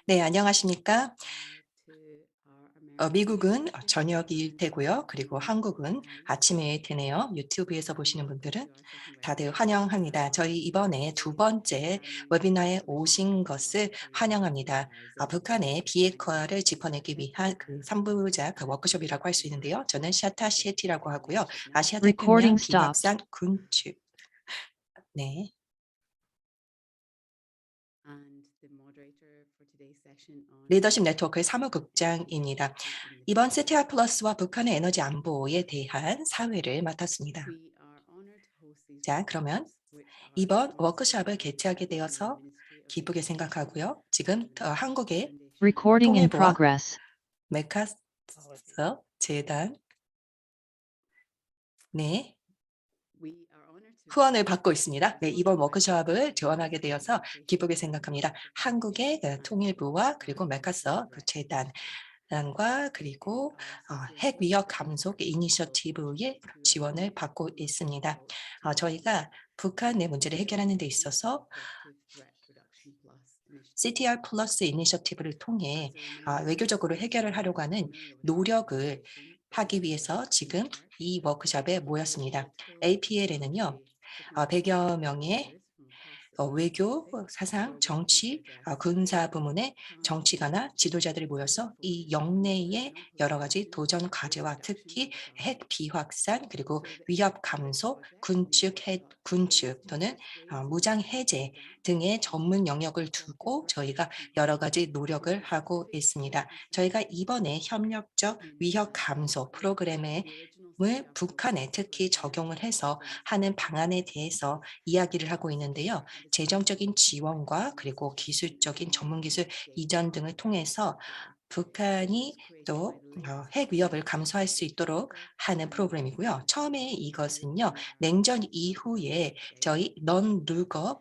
네, 안녕하십니까? 미국은 저녁일 테고요. 그리고 한국은 아침일 테네요. 유튜브에서 보시는 분들은 다들 환영합니다. 저희 이번에 두 번째 웨비나에 오신 것을 환영합니다. 북한의 비핵화를 짚어내기 위한 그 3부작 그 워크숍이라고 할 수 있는데요. 저는 샤타 시에티라고 하고요. 아시아 Recording 태평양 stopped. 비확산 군축. 네. 리더십 네트워크의 사무국장입니다. 이번 CTR 플러스와 북한의 에너지 안보에 대한 사회를 맡았습니다. 자, 그러면 이번 워크숍을 개최하게 되어서 기쁘게 생각하고요. 지금 한국의 Recording in 통일부와 progress. 메카스 재단 네, 후원을 받고 있습니다. 네, 이번 워크숍을 지원하게 되어서 기쁘게 생각합니다. 한국의 통일부와 그리고 메카서 재단과 그리고 핵 위협 감속 이니셔티브의 지원을 받고 있습니다. 저희가 북한 내 문제를 해결하는 데 있어서 CTR 플러스 이니셔티브를 통해 외교적으로 해결을 하려고 하는 노력을 하기 위해서 지금 이 워크숍에 모였습니다. APL에는요, 100여 명의 외교, 사상, 정치, 군사 부문의 정치가나 지도자들이 모여서 이 영내의 여러 가지 도전 과제와 특히 핵 비확산 그리고 위협 감소, 군축 또는 무장 해제 등의 전문 영역을 두고 저희가 여러 가지 노력을 하고 있습니다. 저희가 이번에 협력적 위협 감소 프로그램에 을 북한에 특히 적용을 해서 하는 방안에 대해서 이야기를 하고 있는데요. 재정적인 지원과 그리고 기술적인 전문 기술 이전 등을 통해서 북한이 또 핵 위협을 감수할 수 있도록 하는 프로그램이고요. 처음에 이것은요. 냉전 이후에 저희 넌 룰거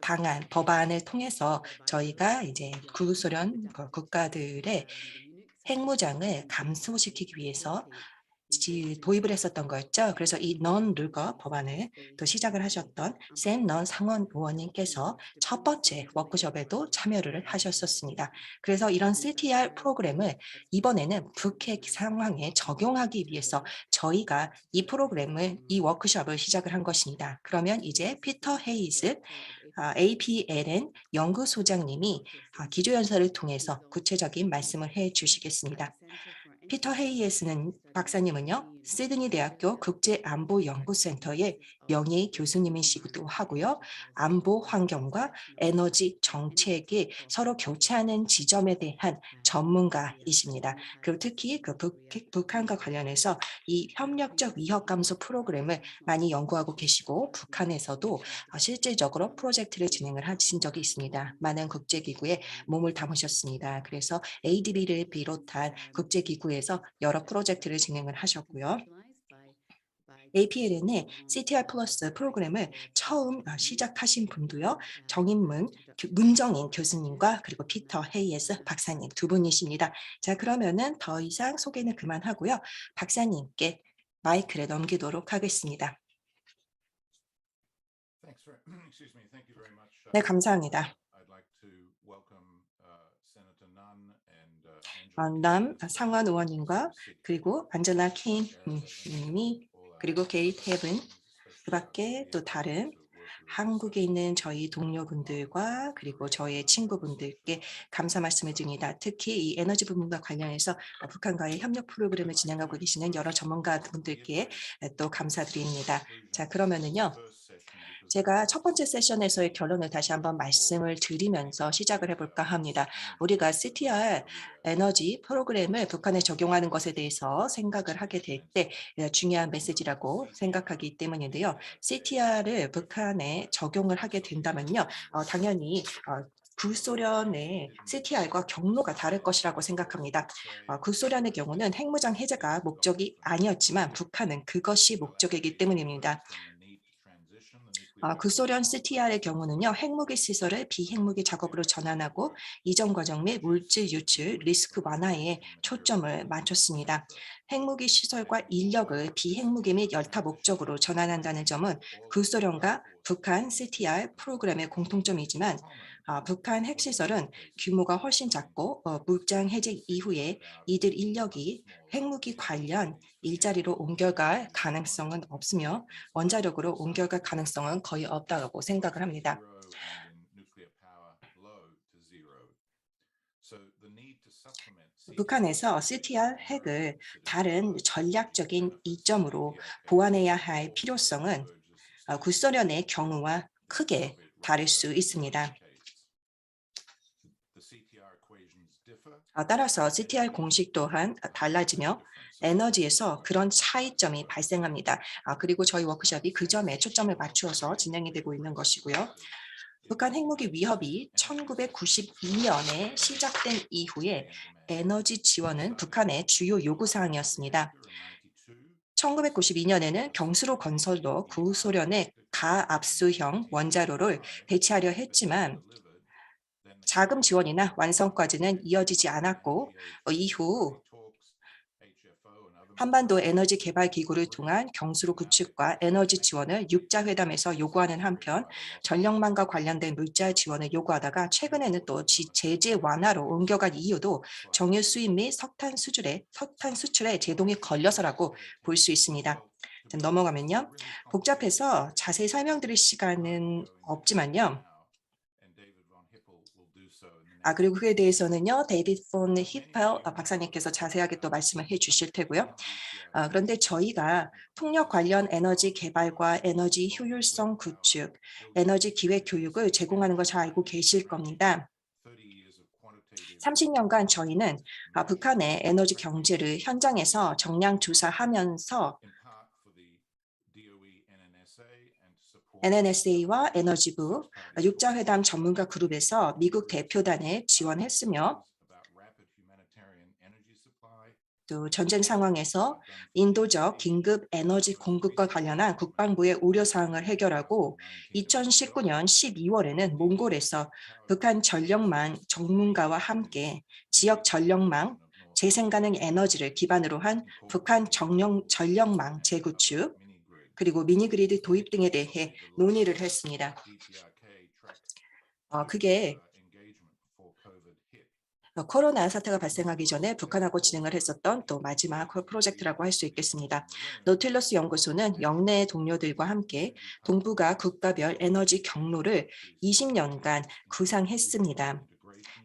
방안, 법안을 통해서 저희가 이제 구소련 국가들의 핵무장을 감소시키기 위해서 도입을 했었던 거였죠. 그래서 이 넌 르거 법안을 또 시작을 하셨던 샘넌 상원 의원님께서 첫 번째 워크숍에도 참여를 하셨었습니다. 그래서 이런 CTR 프로그램을 이번에는 북핵 상황에 적용하기 위해서 저희가 이 워크숍을 시작을 한 것입니다. 그러면 이제 피터 헤이즈 APLN 연구소장님이 기조연설을 통해서 구체적인 말씀을 해 주시겠습니다. 피터 헤이에스는 박사님은요, 시드니 대학교 국제안보연구센터의 명예 교수님이시기도 하고요. 안보 환경과 에너지 정책이 서로 교차하는 지점에 대한 전문가이십니다. 그리고 특히 북한과 관련해서 이 협력적 위협 감소 프로그램을 많이 연구하고 계시고 북한에서도 실질적으로 프로젝트를 진행을 하신 적이 있습니다. 많은 국제기구에 몸을 담으셨습니다. 그래서 ADB를 비롯한 국제기구에서 여러 프로젝트를 진행을 하셨고요. APLN의 CTR 플러스 프로그램을 처음 시작하신 분도요. 문정인 교수님과 그리고 피터 헤이에스 박사님 두 분이십니다. 자, 그러면은 더 이상 소개는 그만하고요. 박사님께 마이크를 넘기도록 하겠습니다. 네, 감사합니다. 남 상원 의원님과 그리고 안젤라 케인 님이 그리고 게이트 헤븐 그 밖에 또 다른 한국에 있는 저희 동료분들과 그리고 저의 친구분들께 감사 말씀을 드립니다. 특히 이 에너지 부문과 관련해서 북한과의 협력 프로그램을 진행하고 계시는 여러 전문가분들께 또 감사드립니다. 자, 그러면은요. 제가 첫 번째 세션에서의 결론을 다시 한번 말씀을 드리면서 시작을 해볼까 합니다. 우리가 CTR 에너지 프로그램을 북한에 적용하는 것에 대해서 생각을 하게 될 때 중요한 메시지라고 생각하기 때문인데요. CTR을 북한에 적용을 하게 된다면요. 당연히 구소련의 CTR과 경로가 다를 것이라고 생각합니다. 구소련의 경우는 핵무장 해제가 목적이 아니었지만 북한은 그것이 목적이기 때문입니다. 구소련 CTR의 경우는요, 핵무기 시설을 비핵무기 작업으로 전환하고 이전 과정 및 물질 유출, 리스크 완화에 초점을 맞췄습니다. 핵무기 시설과 인력을 비핵무기 및 열타 목적으로 전환한다는 점은 구소련과 북한 CTR 프로그램의 공통점이지만 북한 핵시설은 규모가 훨씬 작고 물장 해제 이후에 이들 인력이 핵무기 관련 일자리로 옮겨갈 가능성은 없으며 원자력으로 옮겨갈 가능성은 거의 없다고 생각을 합니다. 북한에서 CTR 핵을 다른 전략적인 이점으로 보완해야 할 필요성은 구소련의 경우와 크게 다를 수 있습니다. 따라서 CTR 공식 또한 달라지며 에너지에서 그런 차이점이 발생합니다. 그리고 저희 워크숍이 그 점에 초점을 맞추어서 진행이 되고 있는 것이고요. 북한 핵무기 위협이 1992년에 시작된 이후에 에너지 지원은 북한의 주요 요구 사항이었습니다. 1992년에는 경수로 건설로 구소련의 가압수형 원자로를 배치하려 했지만 자금 지원이나 완성까지는 이어지지 않았고 이후 한반도 에너지 개발 기구를 통한 경수로 구축과 에너지 지원을 육자회담에서 요구하는 한편 전력망과 관련된 물자 지원을 요구하다가 최근에는 또 제재 완화로 옮겨간 이유도 정유 수입 및 석탄 수출에 제동이 걸려서라고 볼 수 있습니다. 넘어가면요. 복잡해서 자세히 설명드릴 시간은 없지만요. 그리고 그에 대해서는요, 데이비드 폰 히펠 박사님께서 자세하게 또 말씀을 해주실 테고요. 그런데 저희가 통역 관련 에너지 개발과 에너지 효율성 구축, 에너지 기획 교육을 제공하는 거 잘 알고 계실 겁니다. 30년간 저희는 북한의 에너지 경제를 현장에서 정량 조사하면서 NNSA와 에너지부, 육자회담 전문가 그룹에서 미국 대표단에 지원했으며 또 전쟁 상황에서 인도적 긴급 에너지 공급과 관련한 국방부의 우려사항을 해결하고 2019년 12월에는 몽골에서 북한 전력망 전문가와 함께 지역 전력망, 재생가능 에너지를 기반으로 한 북한 전력망 재구축, 그리고 미니그리드 도입 등에 대해 논의를 했습니다. 그게 코로나 사태가 발생하기 전에 북한하고 진행을 했었던 또 마지막 프로젝트라고 할 수 있겠습니다. 노틸러스 연구소는 영내 동료들과 함께 동북아 국가별 에너지 경로를 20년간 구상했습니다.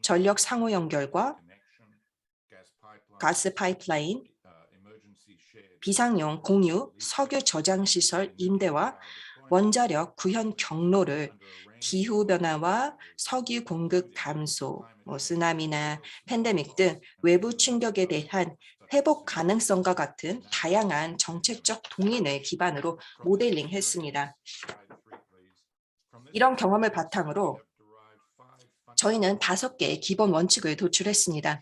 전력 상호 연결과 가스 파이프라인, 비상용 공유, 석유 저장 시설 임대와 원자력 구현 경로를 기후변화와 석유 공급 감소, 쓰나미나 팬데믹 등 외부 충격에 대한 회복 가능성과 같은 다양한 정책적 동인을 기반으로 모델링했습니다. 이런 경험을 바탕으로 저희는 5개의 기본 원칙을 도출했습니다.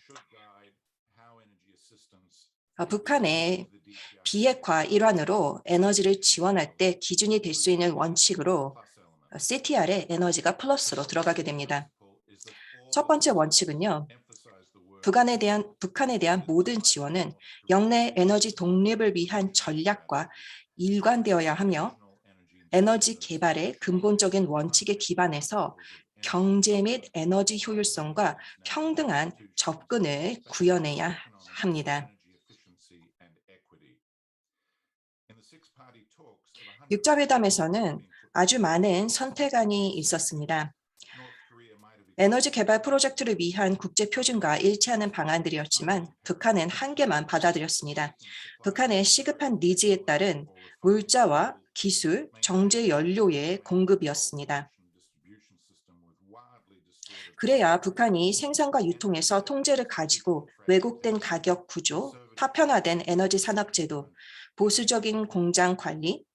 북한의 비핵화 일환으로 에너지를 지원할 때 기준이 될 수 있는 원칙으로 CTR에 에너지가 플러스로 들어가게 됩니다. 첫 번째 원칙은요. 북한에 대한 모든 지원은 영내 에너지 독립을 위한 전략과 일관되어야 하며 에너지 개발의 근본적인 원칙에 기반해서 경제 및 에너지 효율성과 평등한 접근을 구현해야 합니다. 육자회담에서는 아주 많은 선택안이 있었습니다. 에너지 개발 프로젝트를 위한 국제 표준과 일치하는 방안들이었지만 북한은 한 개만 받아들였습니다. 북한의 시급한 니즈에 따른 물자와 기술, 정제 연료의 공급이었습니다. 그래야 북한이 생산과 유통에서 통제를 가지고 왜곡된 가격 구조, 파편화된 에너지 산업 제도, 보수적인 공장 관리,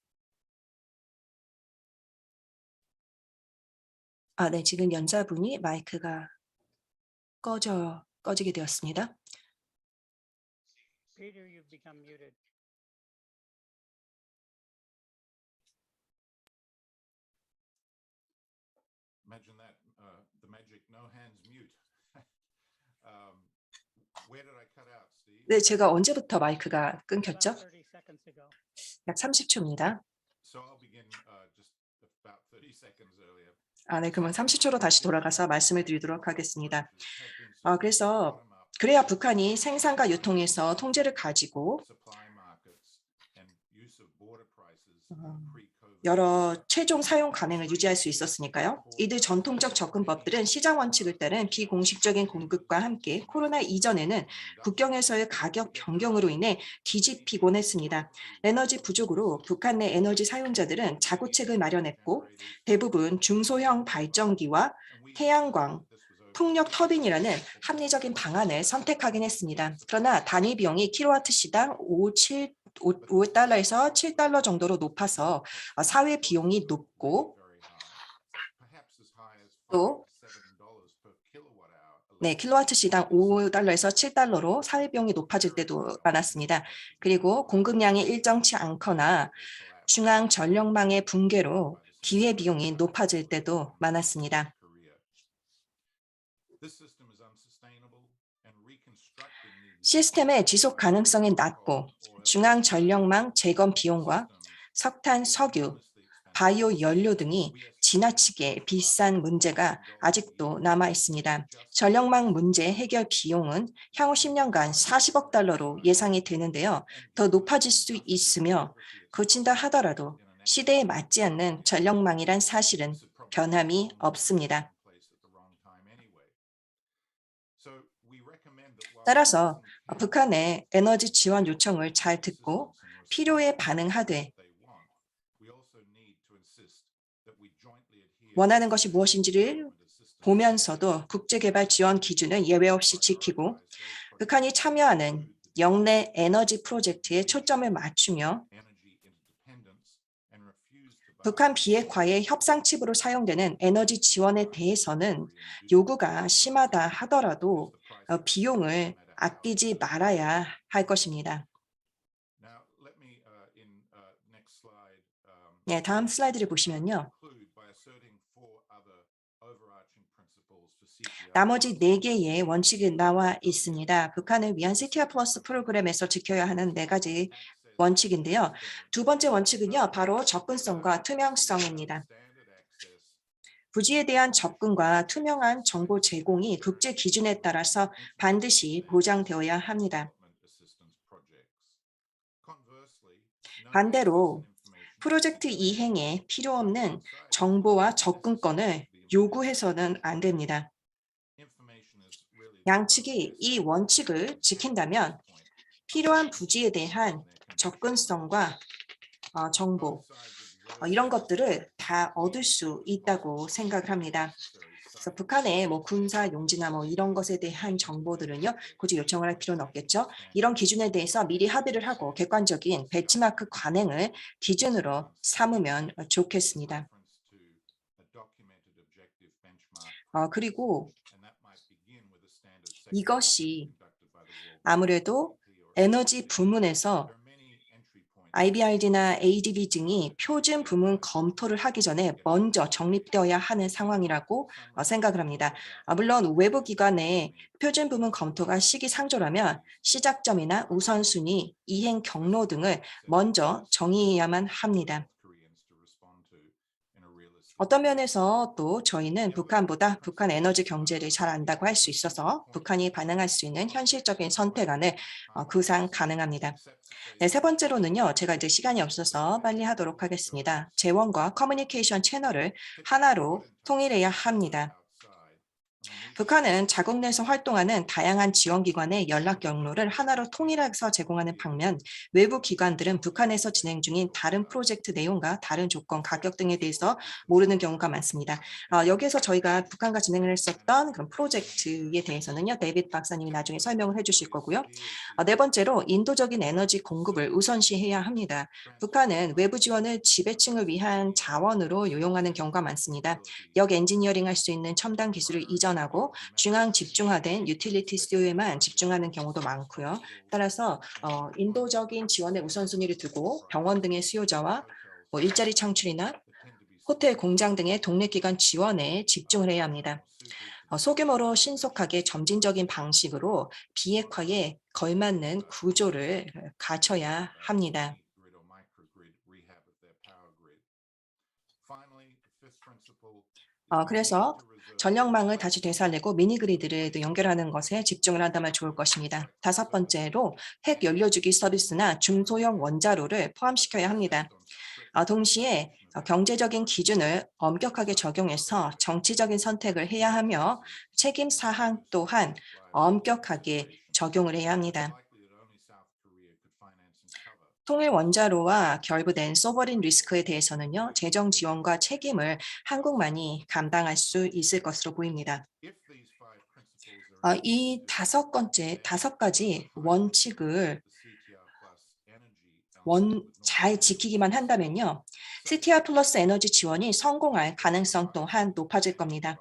네, 지금 연사분이 마이크가 꺼지게 되었습니다. Peter, you've become muted. Imagine that, the magic no hands mute. Where did I cut out, Steve? 네, 제가 언제부터 마이크가 끊겼죠? About 30 seconds ago. 약 30초입니다. So I'll begin just about 30 seconds earlier. 네, 그러면 30초로 다시 돌아가서 말씀을 드리도록 하겠습니다. 그래서 그래야 북한이 생산과 유통에서 통제를 가지고 여러 최종 사용 가능을 유지할 수 있었으니까요. 이들 전통적 접근법들은 시장 원칙을 따른 비공식적인 공급과 함께 코로나 이전에는 국경에서의 가격 변경으로 인해 뒤집히곤 했습니다. 에너지 부족으로 북한 내 에너지 사용자들은 자구책을 마련했고 대부분 중소형 발전기와 태양광, 풍력 터빈이라는 합리적인 방안을 선택하긴 했습니다. 그러나 단위 비용이 킬로와트 시당 5달러에서 7달러 정도로 높아서 사회 비용이 높고 또 킬로와트 시당 5달러에서 7달러로 사회 비용이 높아질 때도 많았습니다. 그리고 공급량이 일정치 않거나 중앙 전력망의 붕괴로 기회 비용이 높아질 때도 많았습니다. 시스템의 지속 가능성이 낮고 중앙 전력망 재건 비용과 석탄, 석유, 바이오 연료 등이 지나치게 비싼 문제가 아직도 남아 있습니다. 전력망 문제 해결 비용은 향후 10년간 40억 달러로 예상이 되는데요. 더 높아질 수 있으며 그친다 하더라도 시대에 맞지 않는 전력망이란 사실은 변함이 없습니다. 따라서 북한의 에너지 지원 요청을 잘 듣고 필요에 반응하되 원하는 것이 무엇인지를 보면서도 국제개발 지원 기준은 예외 없이 지키고 북한이 참여하는 영내 에너지 프로젝트에 초점을 맞추며 북한 비핵화의 협상칩으로 사용되는 에너지 지원에 대해서는 요구가 심하다 하더라도 비용을 아끼지 말아야 할 것입니다. 네, 다음 슬라이드를 보시면요. 나머지 4개의 원칙이 나와 있습니다. 북한을 위한 CTR 플러스 프로그램에서 지켜야 하는 4가지 원칙인데요. 두 번째 원칙은요, 바로 접근성과 투명성입니다. 부지에 대한 접근과 투명한 정보 제공이 국제 기준에 따라서 반드시 보장되어야 합니다. 반대로 프로젝트 이행에 필요 없는 정보와 접근권을 요구해서는 안 됩니다. 양측이 이 원칙을 지킨다면 필요한 부지에 대한 접근성과 정보 이런 것들을 다 얻을 수 있다고 생각을 합니다. 그래서 북한의 군사 용지나 이런 것에 대한 정보들은요, 굳이 요청을 할 필요는 없겠죠. 이런 기준에 대해서 미리 합의를 하고 객관적인 벤치마크 관행을 기준으로 삼으면 좋겠습니다. 그리고 이것이 아무래도 에너지 부문에서 IBRD나 ADB 등이 표준 부문 검토를 하기 전에 먼저 정립되어야 하는 상황이라고 생각을 합니다. 물론 외부 기관의 표준 부문 검토가 시기상조라면 시작점이나 우선순위, 이행 경로 등을 먼저 정의해야만 합니다. 어떤 면에서 또 저희는 북한보다 북한 에너지 경제를 잘 안다고 할 수 있어서 북한이 반응할 수 있는 현실적인 선택안을 구상 가능합니다. 네, 세 번째로는요, 제가 이제 시간이 없어서 빨리 하도록 하겠습니다. 재원과 커뮤니케이션 채널을 하나로 통일해야 합니다. 북한은 자국 내에서 활동하는 다양한 지원기관의 연락 경로를 하나로 통일해서 제공하는 반면 외부 기관들은 북한에서 진행 중인 다른 프로젝트 내용과 다른 조건, 가격 등에 대해서 모르는 경우가 많습니다. 여기에서 저희가 북한과 진행을 했었던 그런 프로젝트에 대해서는요, 데이비드 박사님이 나중에 설명을 해주실 거고요. 네 번째로 인도적인 에너지 공급을 우선시해야 합니다. 북한은 외부 지원을 지배층을 위한 자원으로 요용하는 경우가 많습니다. 역 엔지니어링 할 수 있는 첨단 기술을 이전하고 중앙 집중화된 유틸리티 수요에만 집중하는 경우도 많고요. 따라서 인도적인 지원의 우선순위를 두고 병원 등의 수요자와 일자리 창출이나 호텔, 공장 등의 독립기관 지원에 집중을 해야 합니다. 소규모로 신속하게 점진적인 방식으로 비핵화에 걸맞는 구조를 갖춰야 합니다. 그래서 전력망을 다시 되살리고 미니그리드를 또 연결하는 것에 집중을 한다면 좋을 것입니다. 다섯 번째로 핵 연료주기 서비스나 중소형 원자로를 포함시켜야 합니다. 동시에 경제적인 기준을 엄격하게 적용해서 정치적인 선택을 해야 하며 책임 사항 또한 엄격하게 적용을 해야 합니다. 통일 원자로와 결부된 소버린 리스크에 대해서는요, 재정 지원과 책임을 한국만이 감당할 수 있을 것으로 보입니다. 이 다섯 가지 원칙을 잘 지키기만 한다면요, CTR 플러스 에너지 지원이 성공할 가능성 또한 높아질 겁니다.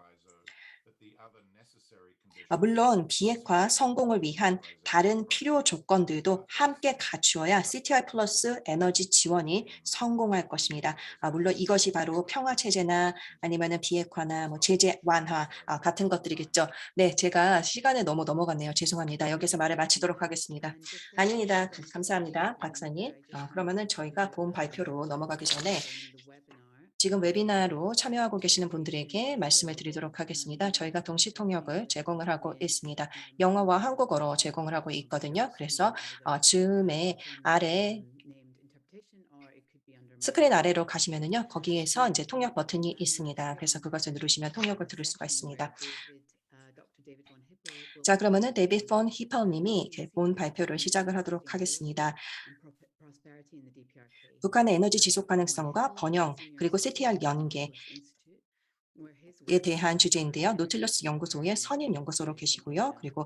물론 비핵화 성공을 위한 다른 필요 조건들도 함께 갖추어야 CTR 플러스 에너지 지원이 성공할 것입니다. 물론 이것이 바로 평화 체제나 아니면은 비핵화나 뭐 제재 완화 같은 것들이겠죠. 네, 제가 시간에 너무 넘어갔네요. 죄송합니다. 여기서 말을 마치도록 하겠습니다. 아닙니다. 감사합니다, 박사님. 그러면은 저희가 본 발표로 넘어가기 전에 지금 웨비나로 참여하고 계시는 분들에게 말씀을 드리도록 하겠습니다. 저희가 동시 통역을 제공을 하고 있습니다. 영어와 한국어로 제공을 하고 있거든요. 그래서 줌의 아래 스크린 아래로 가시면은요, 거기에서 이제 통역 버튼이 있습니다. 그래서 그것을 누르시면 통역을 들을 수가 있습니다. 자, 그러면은 데이비드 폰 히펄님이 본 발표를 시작을 하도록 하겠습니다. 북한의 에너지 지속 가능성과 번영 그리고 CTR 연계에 대한 주제인데요. 노틸러스 연구소의 선임 연구소로 계시고요. 그리고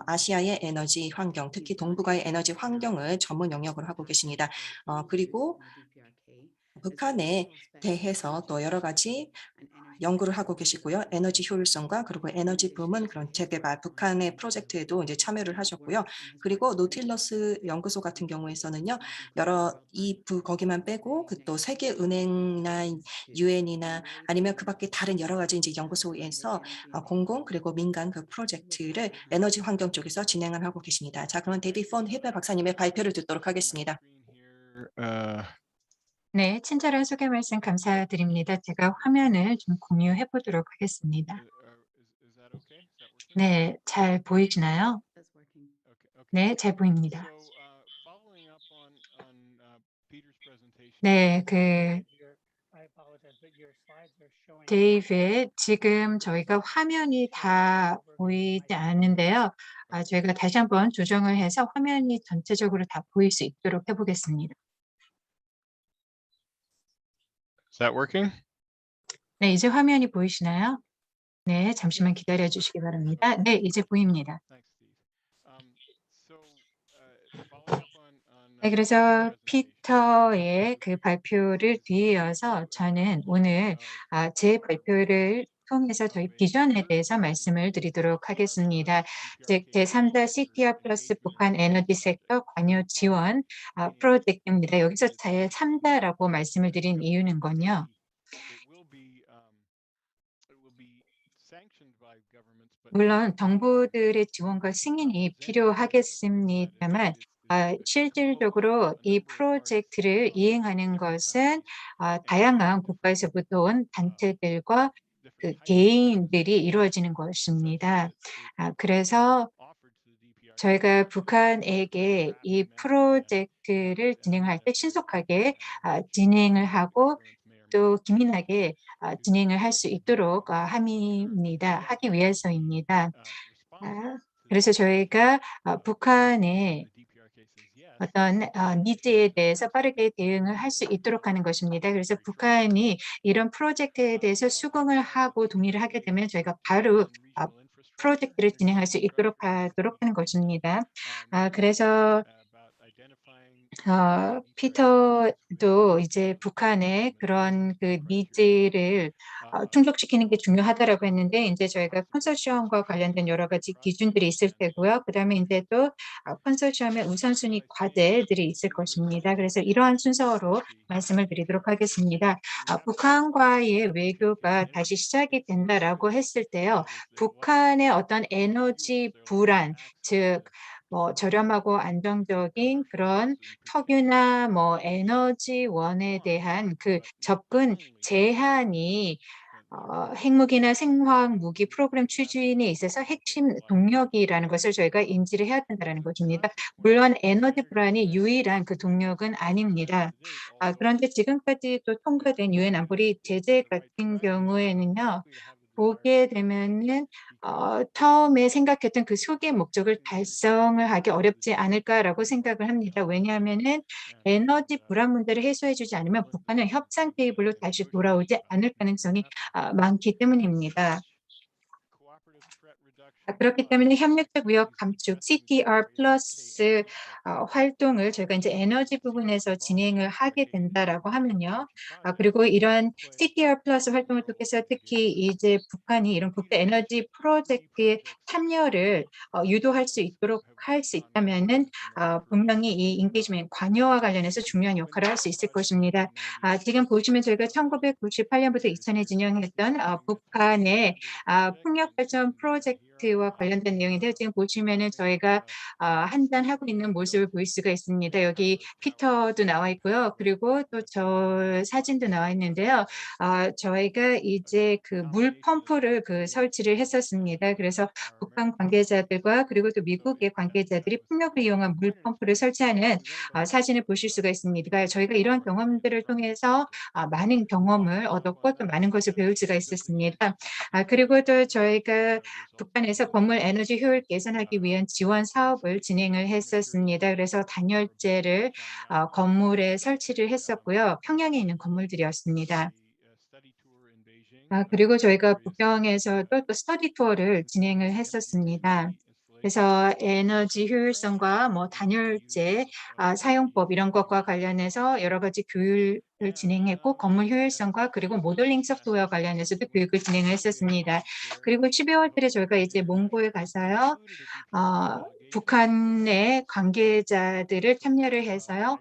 아시아의 에너지 환경, 특히 동북아의 에너지 환경을 전문 영역으로 하고 계십니다. 그리고 북한에 대해서 또 여러 가지 연구를 하고 계시고요. 에너지 효율성과 그리고 에너지 부문 그런 재개발, 북한의 프로젝트에도 이제 참여를 하셨고요. 그리고 노틸러스 연구소 같은 경우에서는요, 거기만 빼고 그 또 세계은행이나 유엔이나 아니면 그 밖에 다른 여러 가지 이제 연구소에서 공공 그리고 민간 그 프로젝트를 에너지 환경 쪽에서 진행을 하고 계십니다. 자, 그러면 데이비드 폰 히펄 박사님의 발표를 듣도록 하겠습니다. 네, 친절한 소개 말씀 감사드립니다. 제가 화면을 좀 공유해 보도록 하겠습니다. 네, 잘 보이시나요? 네, 잘 보입니다. 네, I apologize, but your slides are showing. 데이빗, 지금 저희가 화면이 다 보이지 않는데요. 저희가 다시 한번 조정을 해서 화면이 전체적으로 다 보일 수 있도록 해보겠습니다. Is that working? 네, 이제 화면이 보이시나요? 네, 잠시만 기다려 주시기 바랍니다. 네, 이제 보입니다. Thanks, Steve. Following up on 네, 그래서 피터의 그 발표를 뒤이어서 저는 오늘 제 발표를 통해서 저희 비전에 대해서 말씀을 드리도록 하겠습니다. 즉 제3자 CTR 플러스 북한 에너지 섹터 관여 지원 프로젝트입니다. 여기서 제3자라고 말씀을 드린 이유는 건요. 물론 정부들의 지원과 승인이 필요하겠습니다만 실질적으로 이 프로젝트를 이행하는 것은 다양한 국가에서부터 온 단체들과 그 개인들이 이루어지는 것입니다. 그래서 저희가 북한에게 이 프로젝트를 진행할 때 신속하게 진행을 하고 또 기민하게 진행을 할 수 있도록 하기 위해서입니다. 그래서 저희가 북한의 어떤 니즈에 대해서 빠르게 대응을 할 수 있도록 하는 것입니다. 그래서 북한이 이런 프로젝트에 대해서 수긍을 하고 동의를 하게 되면 저희가 바로 프로젝트를 진행할 수 있도록 하도록 하는 것입니다. 그래서 피터도 이제 북한의 그런 그 니즈를 충족시키는 게 중요하다라고 했는데 이제 저희가 컨소시엄과 관련된 여러 가지 기준들이 있을 테고요. 그다음에 이제 또 컨소시엄의 우선순위 과제들이 있을 것입니다. 그래서 이러한 순서로 말씀을 드리도록 하겠습니다. 북한과의 외교가 다시 시작이 된다라고 했을 때요. 북한의 어떤 에너지 불안, 즉 저렴하고 안정적인 그런 석유나 에너지원에 대한 그 접근 제한이 핵무기나 생화학 무기 프로그램 추진에 있어서 핵심 동력이라는 것을 저희가 인지를 해야 된다는 것입니다. 물론 에너지 불안이 유일한 그 동력은 아닙니다. 그런데 지금까지 또 통과된 유엔 안보리 제재 같은 경우에는요. 보게 되면은 처음에 생각했던 그 소기의 목적을 달성을 하기 어렵지 않을까라고 생각을 합니다. 왜냐하면은 에너지 불안 문제를 해소해 주지 않으면 북한은 협상 테이블로 다시 돌아오지 않을 가능성이 많기 때문입니다. 그렇기 때문에 협력적 위협 감축 CTR 플러스 활동을 저희가 이제 에너지 부분에서 진행을 하게 된다라고 하면요. 그리고 이런 CTR 플러스 활동을 통해서 특히 이제 북한이 이런 국제 에너지 프로젝트에 참여를 유도할 수 있도록 할 수 있다면은 분명히 이 인게이지먼트 관여와 관련해서 중요한 역할을 할 수 있을 것입니다. 지금 보시면 저희가 1998년부터 2000에 진행했던 북한의 풍력 발전 프로젝트와 관련된 내용인데요. 지금 보시면은 저희가 한잔하고 있는 모습을 볼 수가 있습니다. 여기 피터도 나와 있고요. 그리고 또 저 사진도 나와 있는데요. 저희가 이제 그 물 펌프를 설치를 했었습니다. 그래서 북한 관계자들과 그리고 또 미국의 관계자들이 풍력을 이용한 물 펌프를 설치하는 사진을 보실 수가 있습니다. 그러니까 저희가 이러한 경험들을 통해서 많은 경험을 얻었고 또 많은 것을 배울 수가 있었습니다. 그리고 또 저희가 북한에서 건물 에너지 효율 개선하기 위한 지원 사업을 진행을 했었습니다. 그래서 단열재를 건물에 설치를 했었고요. 평양에 있는 건물들이었습니다. 그리고 저희가 북경에서도 또 스터디 투어를 진행을 했었습니다. 그래서 에너지 효율성과 뭐 단열재 사용법 이런 것과 관련해서 여러 가지 교육을 진행했고 건물 효율성과 그리고 모델링 소프트웨어 관련해서도 교육을 진행을 했었습니다. 그리고 12월 달에 저희가 이제 몽고에 가서요. 북한의 관계자들을 참여를 해서요.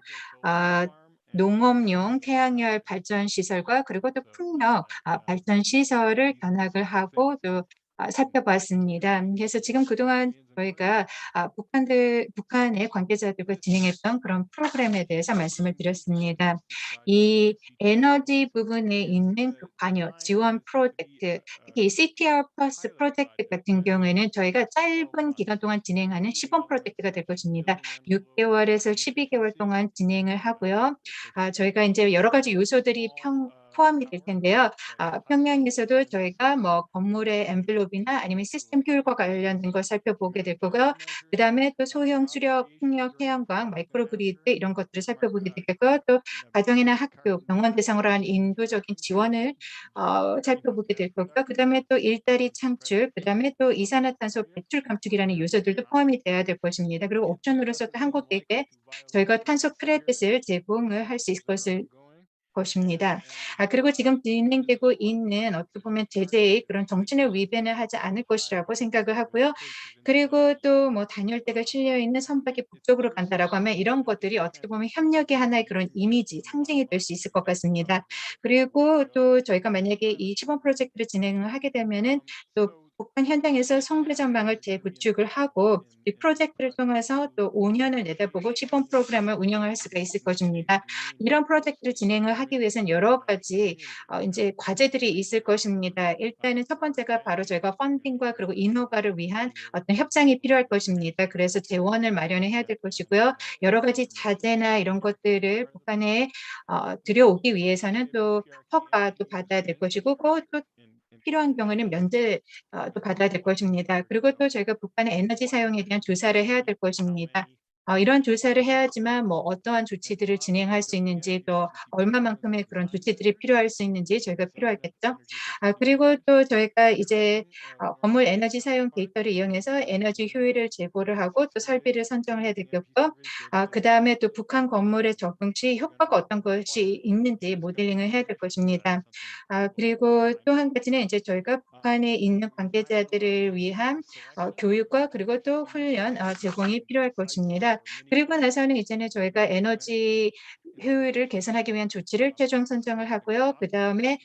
농업용 태양열 발전 시설과 그리고 또 풍력 발전 시설을 견학을 하고 또 살펴봤습니다. 그래서 지금 그동안 저희가 북한의 관계자들과 진행했던 그런 프로그램에 대해서 말씀을 드렸습니다. 이 에너지 부분에 있는 그 관여 지원 프로젝트, 특히 CTR 플러스 프로젝트 같은 경우에는 저희가 짧은 기간 동안 진행하는 시범 프로젝트가 될 것입니다. 6개월에서 12개월 동안 진행을 하고요. 저희가 이제 여러 가지 요소들이 포함이 될 텐데요. 평양에서도 저희가 뭐 건물의 엔벨롭이나 아니면 시스템 효율과 관련된 걸 살펴보게 될 거고요. 그다음에 또 소형 수력, 풍력, 태양광, 마이크로그리드 이런 것들을 살펴보게 되겠고요. 또 가정이나 학교, 병원 대상으로 한 인도적인 지원을 살펴보게 될 거고요. 그다음에 또 일자리 창출, 그다음에 또 이산화탄소 배출 감축이라는 요소들도 포함이 돼야 될 것입니다. 그리고 옵션으로서 또 한국에게 저희가 탄소 크레딧을 제공을 할 수 있을 것입니다. 그리고 지금 진행되고 있는 어떻게 보면 제재의 그런 정신의 위배는 하지 않을 것이라고 생각을 하고요. 그리고 또 뭐 단열대가 실려 있는 선박이 북쪽으로 간다라고 하면 이런 것들이 어떻게 보면 협력의 하나의 그런 이미지, 상징이 될 수 있을 것 같습니다. 그리고 또 저희가 만약에 이 시범 프로젝트를 진행을 하게 되면은 또 북한 현장에서 송배전망을 재구축을 하고 이 프로젝트를 통해서 또 5년을 내다보고 시범 프로그램을 운영할 수가 있을 것입니다. 이런 프로젝트를 진행을 하기 위해서는 여러 가지 이제 과제들이 있을 것입니다. 일단은 첫 번째가 바로 저희가 펀딩과 그리고 인허가를 위한 어떤 협상이 필요할 것입니다. 그래서 재원을 마련을 해야 될 것이고요. 여러 가지 자재나 이런 것들을 북한에 들여오기 위해서는 또 허가도 받아야 될 것이고 또 필요한 경우에는 면제도 받아야 될 것입니다. 그리고 또 저희가 북한의 에너지 사용에 대한 조사를 해야 될 것입니다. 이런 조사를 해야지만 뭐 어떠한 조치들을 진행할 수 있는지 또 얼마만큼의 그런 조치들이 필요할 수 있는지 저희가 필요하겠죠. 그리고 또 저희가 이제 건물 에너지 사용 데이터를 이용해서 에너지 효율을 제고를 하고 또 설비를 선정을 해야 되겠고 그다음에 또 북한 건물의 적용 시 효과가 어떤 것이 있는지 모델링을 해야 될 것입니다. 그리고 또 한 가지는 이제 저희가 북한에 있는 관계자들을 위한 교육과 그리고 또 훈련 제공이 필요할 것입니다. 그리고 나서는 이제는 저희가 에너지 효율을 개선하기 위한 조치를 최종 선정을 하고요. 그다음에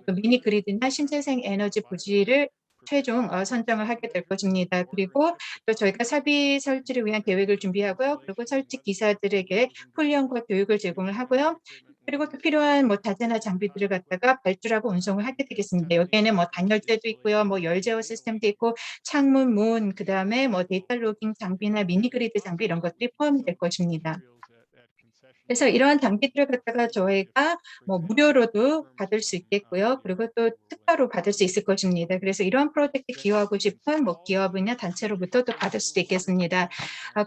또 미니 그리드나 신재생 에너지 부지를 최종 선정을 하게 될 것입니다. 그리고 또 저희가 설비 설치를 위한 계획을 준비하고요. 그리고 설치 기사들에게 훈련과 교육을 제공을 하고요. 그리고 또 필요한 뭐 다재나 장비들을 갖다가 발주하고 운송을 하게 되겠습니다. 여기에는 뭐 단열재도 있고요, 뭐 열제어 시스템도 있고, 창문, 문, 그다음에 뭐 데이터 로깅 장비나 미니 그리드 장비 이런 것들이 포함이 될 것입니다. 그래서 이러한 장비들을 갖다가 저희가 뭐 무료로도 받을 수 있겠고요. 그리고 또 특가로 받을 수 있을 것입니다. 그래서 이러한 프로젝트에 기여하고 싶은 뭐 기업이나 단체로부터 또 받을 수도 있겠습니다.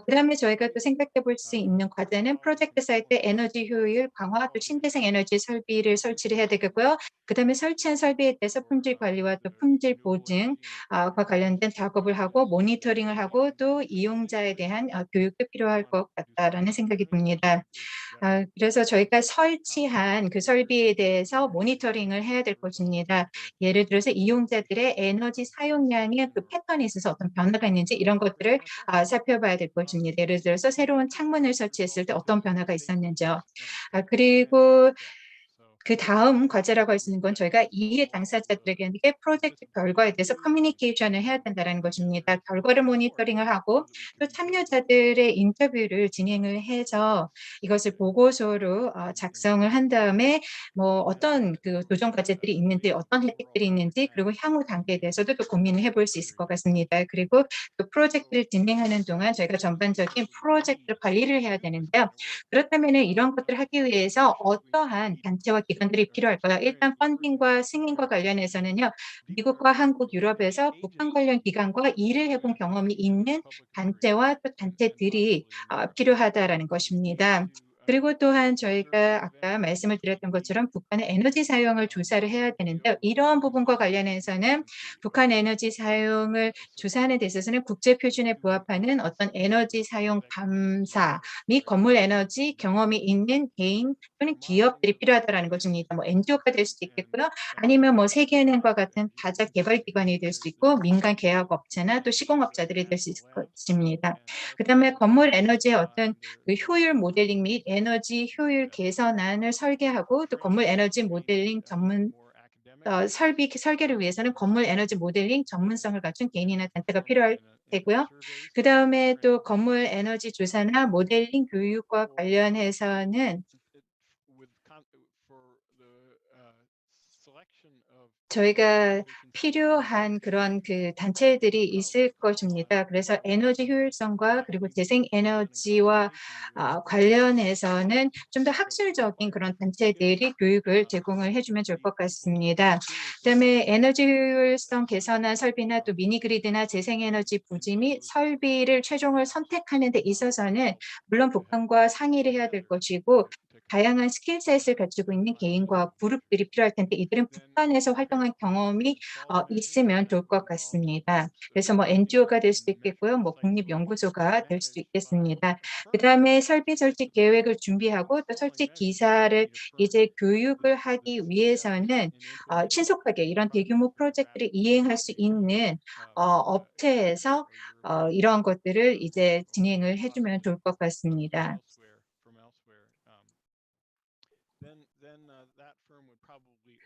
그다음에 저희가 또 생각해 볼 수 있는 과제는 프로젝트 사이트 에너지 효율 강화, 또 신재생 에너지 설비를 설치를 해야 되겠고요. 그다음에 설치한 설비에 대해서 품질 관리와 또 품질 보증과 관련된 작업을 하고 모니터링을 하고 또 이용자에 대한 교육도 필요할 것 같다라는 생각이 듭니다. 그래서 저희가 설치한 그 설비에 대해서 모니터링을 해야 될 것입니다. 예를 들어서 이용자들의 에너지 사용량의 그 패턴이 있어서 어떤 변화가 있는지 이런 것들을 살펴봐야 될 것입니다. 예를 들어서 새로운 창문을 설치했을 때 어떤 변화가 있었는지요. 그리고 그다음 과제라고 할 수 있는 건 저희가 이해 당사자들에게 프로젝트 결과에 대해서 커뮤니케이션을 해야 된다는 것입니다. 결과를 모니터링을 하고 또 참여자들의 인터뷰를 진행을 해서 이것을 보고서로 작성을 한 다음에 뭐 어떤 그 도전 과제들이 있는지, 어떤 혜택들이 있는지, 그리고 향후 단계에 대해서도 또 고민을 해볼 수 있을 것 같습니다. 그리고 또 프로젝트를 진행하는 동안 저희가 전반적인 프로젝트 관리를 해야 되는데요. 그렇다면 이런 것들을 하기 위해서 어떠한 단체와 기관들이 필요할까요? 일단 펀딩과 승인과 관련해서는요. 미국과 한국, 유럽에서 북한 관련 기관과 일을 해본 경험이 있는 단체와 또 단체들이 필요하다라는 것입니다. 그리고 또한 저희가 아까 말씀을 드렸던 것처럼 북한의 에너지 사용을 조사를 해야 되는데요. 이러한 부분과 관련해서는 북한 에너지 사용을 조사하는 데 있어서는 국제 표준에 부합하는 어떤 에너지 사용 감사 및 건물 에너지 경험이 있는 개인 또는 기업들이 필요하다라는 것입니다. 뭐 NGO가 될 수도 있겠고요. 아니면 뭐 세계은행과 같은 다자 개발 기관이 될 수 있고 민간 계약 업체나 또 시공업자들이 될 수 있을 것입니다. 그다음에 건물 에너지의 어떤 그 효율 모델링 및 에너지 효율 개선안을 설계하고 또 건물 에너지 모델링 전문 설비 설계를 위해서는 건물 에너지 모델링 전문성을 갖춘 개인이나 단체가 필요할 되고요. 그다음에 또 건물 에너지 조사나 모델링 교육과 관련해서는 저희가 필요한 그런 그 단체들이 있을 것입니다. 그래서 에너지 효율성과 그리고 재생 에너지와 관련해서는 좀 더 학술적인 그런 단체들이 교육을 제공을 해주면 좋을 것 같습니다. 그다음에 에너지 효율성 개선한 설비나 또 미니그리드나 재생에너지 부지 및 설비를 최종을 선택하는 데 있어서는 물론 북한과 상의를 해야 될 것이고 다양한 스킬셋을 가지고 있는 개인과 그룹들이 필요할 텐데 이들은 북한에서 활동한 경험이 있으면 좋을 것 같습니다. 그래서 뭐 NGO가 될 수도 있겠고요. 뭐 국립연구소가 될 수도 있겠습니다. 그다음에 설비 설치 계획을 준비하고 또 설치 기사를 이제 교육을 하기 위해서는 신속하게 이런 대규모 프로젝트를 이행할 수 있는 업체에서 이러한 것들을 이제 진행을 해주면 좋을 것 같습니다.